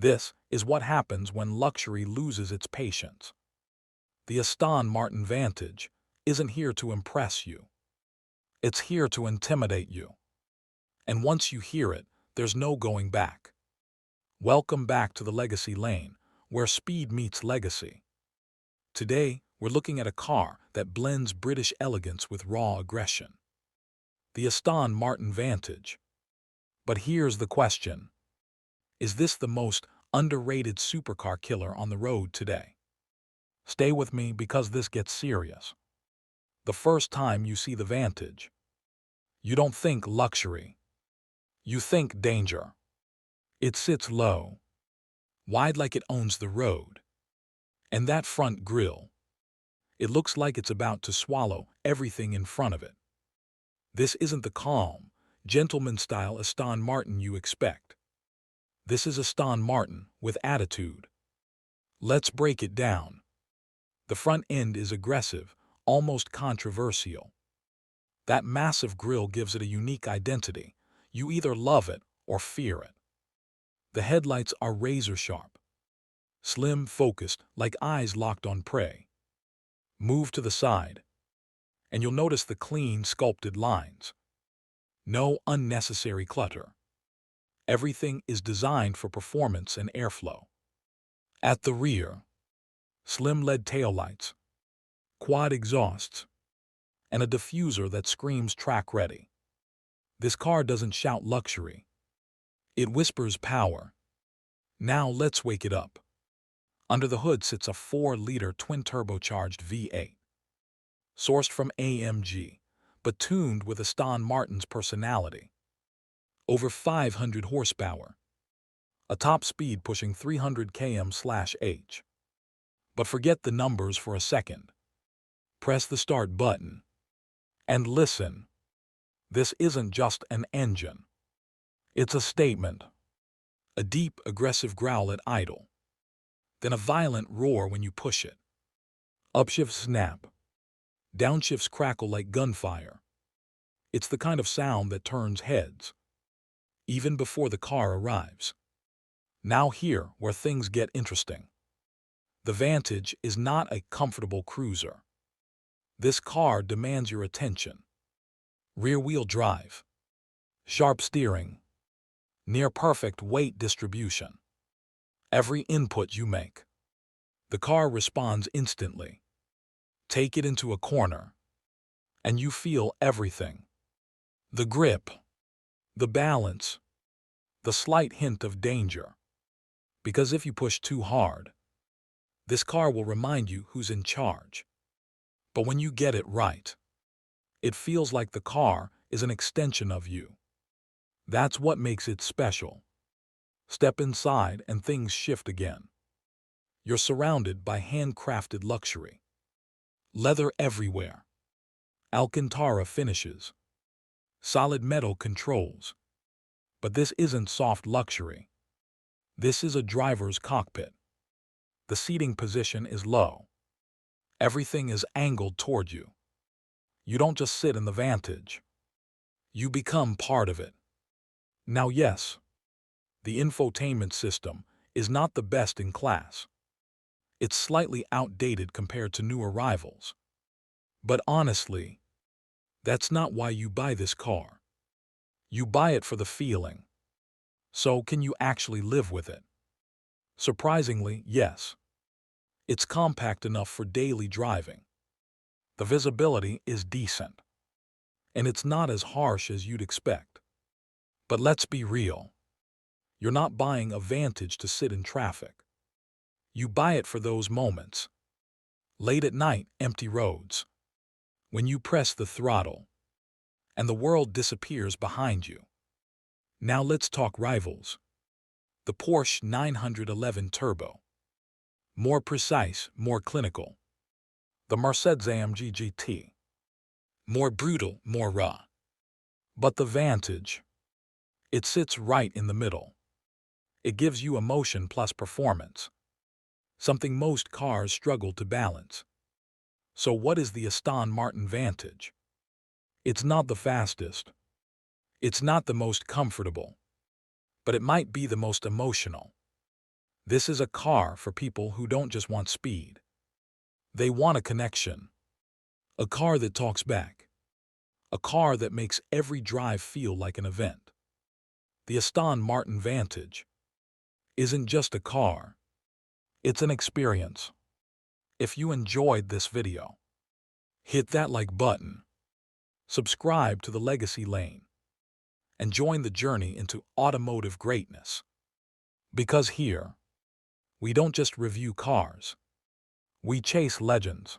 This is what happens when luxury loses its patience. The Aston Martin Vantage isn't here to impress you. It's here to intimidate you. And once you hear it, there's no going back. Welcome back to the Legacy Lane, where speed meets legacy. Today, we're looking at a car that blends British elegance with raw aggression. The Aston Martin Vantage. But here's the question. Is this the most underrated supercar killer on the road today? Stay with me because this gets serious. The first time you see the Vantage, you don't think luxury. You think danger. It sits low, wide like it owns the road. And that front grille, it looks like it's about to swallow everything in front of it. This isn't the calm, gentleman-style Aston Martin you expect. This is Aston Martin with attitude. Let's break it down. The front end is aggressive, almost controversial. That massive grille gives it a unique identity. You either love it or fear it. The headlights are razor-sharp, slim, focused, like eyes locked on prey. Move to the side, and you'll notice the clean, sculpted lines. No unnecessary clutter. Everything is designed for performance and airflow. At the rear, slim LED taillights, quad exhausts, and a diffuser that screams track ready. This car doesn't shout luxury. It whispers power. Now let's wake it up. Under the hood sits a 4-liter twin-turbocharged V8. Sourced from AMG, but tuned with Aston Martin's personality. Over 500 horsepower. A top speed pushing 300 km/h. But forget the numbers for a second. Press the start button. And listen. This isn't just an engine. It's a statement. A deep, aggressive growl at idle. Then a violent roar when you push it. Upshifts snap. Downshifts crackle like gunfire. It's the kind of sound that turns heads, even before the car arrives. Now here where things get interesting. The Vantage is not a comfortable cruiser. This car demands your attention. Rear-wheel drive, sharp steering, near-perfect weight distribution. Every input you make, the car responds instantly. Take it into a corner, and you feel everything. The grip, the balance, the slight hint of danger. Because if you push too hard, this car will remind you who's in charge. But when you get it right, it feels like the car is an extension of you. That's what makes it special. Step inside and things shift again. You're surrounded by handcrafted luxury. Leather everywhere. Alcantara finishes. Solid metal controls. But this isn't soft luxury. This is a driver's cockpit. The seating position is low. Everything is angled toward you. You don't just sit in the Vantage. You become part of it. Now yes, the infotainment system is not the best in class. It's slightly outdated compared to new arrivals. But honestly, that's not why you buy this car. You buy it for the feeling. So can you actually live with it? Surprisingly, yes. It's compact enough for daily driving. The visibility is decent. And it's not as harsh as you'd expect. But let's be real. You're not buying a Vantage to sit in traffic. You buy it for those moments. Late at night, empty roads. When you press the throttle, and the world disappears behind you. Now let's talk rivals. The Porsche 911 Turbo. More precise, more clinical. The Mercedes-AMG GT. More brutal, more raw. But the Vantage, it sits right in the middle. It gives you emotion plus performance. Something most cars struggle to balance. So what is the Aston Martin Vantage? It's not the fastest. It's not the most comfortable. But it might be the most emotional. This is a car for people who don't just want speed. They want a connection. A car that talks back. A car that makes every drive feel like an event. The Aston Martin Vantage isn't just a car. It's an experience. If you enjoyed this video, hit that like button, subscribe to the Legacy Lane, and join the journey into automotive greatness. Because here, we don't just review cars, we chase legends.